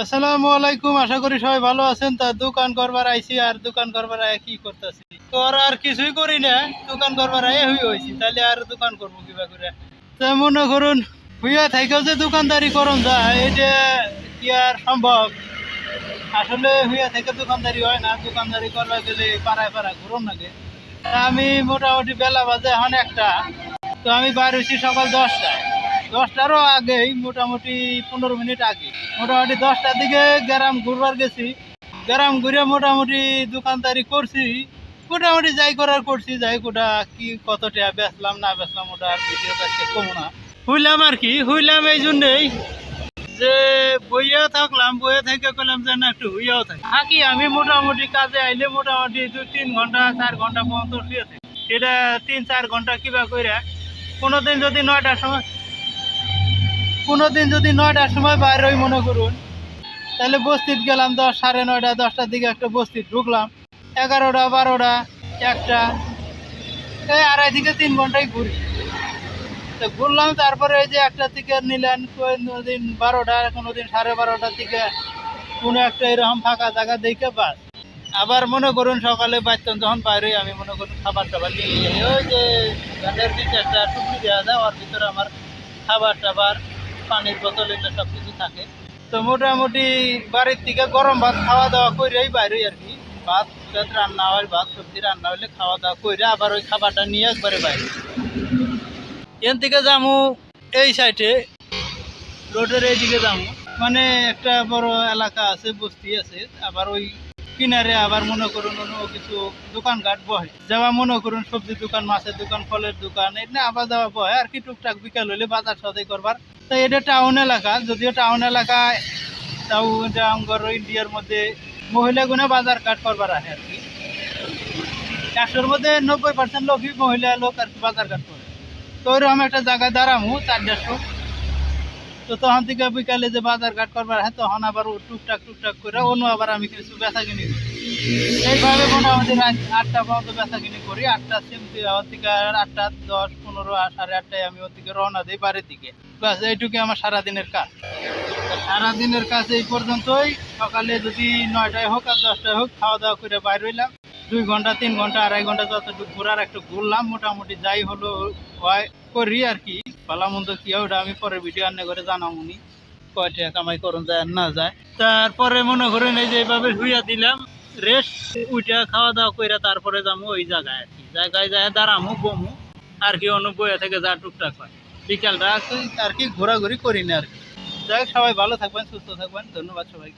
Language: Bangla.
আসসালামু আলাইকুম, আশা করি সবাই ভালো আছেন। তা দোকান করবার আইছি, আর দোকান করবার আয় কি করতেছি, তো আর কিছুই করি না। দোকান করবার আয় হইছি, তাহলে আর দোকান করবো কিবা করে। তা মনে করুন হইয়া থাকেও যে দোকানদারি করন যায়, এই যে কি আর সম্ভব? আসলে হইয়া থেকে দোকানদারি হয় না। দোকানদারি করবার গেলে পাড়ায় পাড়ায় ঘুরন লাগে। তা আমি মোটামুটি বেলা বাজে এখন একটা, তো আমি বাইর হয়েছি সকাল 10টায়। 10টারও আগেই, মোটামুটি 15 মিনিট আগে, মোটামুটি 10টার দিকে গ্রাম ঘুরবার গেছি। গ্রাম ঘুরে মোটামুটি দোকানদারি করছি। মোটামুটি যাই করার করছি, যাই কোটা কি কত টাকা বেচলাম না বেচলাম ওটা আর ভিডিও কাছে কমো না। হইলাম আর কি, হইলাম এই জন্যেই যে বইয়া থাকলাম, বইয়া থেকে করলাম যে না একটু হইয়াও থাকি। আমি মোটামুটি কাজে আইলে মোটামুটি 2-3 ঘন্টা 4 ঘন্টা পর্যন্ত শুয়ে থাকি। সেটা 3-4 ঘন্টা কিবা করে। কোনোদিন যদি 9টার সময়, কোনোদিন যদি 9টার সময় বাইরে হই মনে করুন, তাহলে বস্তিত গেলাম 10, 9:30, 10টার দিকে একটা বস্তিত ঢুকলাম। 11টা 12টা 1টা, এই 2.5 থেকে 3 ঘন্টায় ঘুরি। তো ঘুরলাম, তারপরে ওই যে একটা টিকিট নিলেন, কোনোদিন 12টা, কোনোদিন 12:30টার দিকে কোনো একটা এরকম ফাঁকা জায়গা দেখে বাস। আবার মনে করুন সকালে বাচ্চান যখন বাইরে আমি মনে করুন খাবার টাবার নিয়ে যাই। ওই যে গানের দিকে একটা টুকরি দেওয়া যায়, ওর ভিতরে আমার খাবার টাবার, পানির বোতল, এগুলো সব কিছু থাকে। তো মোটামুটি বাড়ির থেকে গরম ভাত খাওয়া দাওয়া করেই বাইরে আর কি। ভাত টাত রান্না হয়, ভাত সবজি রান্না হলে খাওয়া দাওয়া করে আবার ওই খাবারটা নিয়ে একবারে বাইরে। এখান থেকে যাবো এই সাইডে, রোডের এইদিকে যাবো। মানে একটা বড় এলাকা আছে, বস্তি আছে। আবার ওই কিনারে আবার মনে করুন অন্য কিছু দোকানঘাট বহে, যাওয়া মনে করুন সবজি দোকান, মাছের দোকান, ফলের দোকান, এটা আবার যাওয়া বহে আর কি। টুকটাক বিকাল হলে বাজার সদাই করবার। তো এটা টাউন এলাকা, যদিও টাউন এলাকায় তাও এটা আমার ইন্ডিয়ার মধ্যে মহিলাগুলো বাজার ঘাট করবার আহে আর কি। 100-র মধ্যে 90% লোকই মহিলা লোক আর কি বাজার ঘাট করে। তো ওইরকম একটা জায়গায় দাঁড়ামু 4-150। তো তখন থেকে বিকালে যে বাজার ঘাট করবার হয়, তখন আবার ও টুকটাক টুকটাক করে অন্য আবার আমি কিছু বেচা কিনি করি। এইভাবে মোটামুটি রাত 8টা পর্যন্ত বেচা কিনি করি। 8টা সিমতি থেকে 8টা 10, 15, 8:30টায় আমি ওর দিকে রওনা দিই বাড়ির দিকে। ব্যাস এইটুকুই আমার সারাদিনের কাজ। সারাদিনের কাজ এই পর্যন্তই। সকালে যদি 9টায় হোক আর 10টায় হোক খাওয়া দাওয়া করে বাইর হইলাম। 2 ঘন্টা 3 ঘন্টা 2.5 ঘন্টা যতটুকু ঘোরার একটু ঘুরলাম। মোটামুটি যাই হলো হয় করি আর কি। ভালো মন্দ কি হয় ওটা আমি পরে ভিডিও আন্নে করে জানাবনি, কয় টাকা কামাই করুন যায় আর না যায়। তারপরে মনে করেন এই যে এইভাবে শুইয়া দিলাম রেস্ট, উইটা খাওয়া দাওয়া করে তারপরে যাবো ওই জায়গায় আর কি। জায়গায় যায় দাঁড়ামু বমু আর কি। অন্য বইয়া থেকে যা টুকটাক হয় বিকালটা আর কি ঘোরাঘুরি করি না আর কি। যাই হোক, সবাই ভালো থাকবেন, সুস্থ থাকবেন। ধন্যবাদ সবাইকে।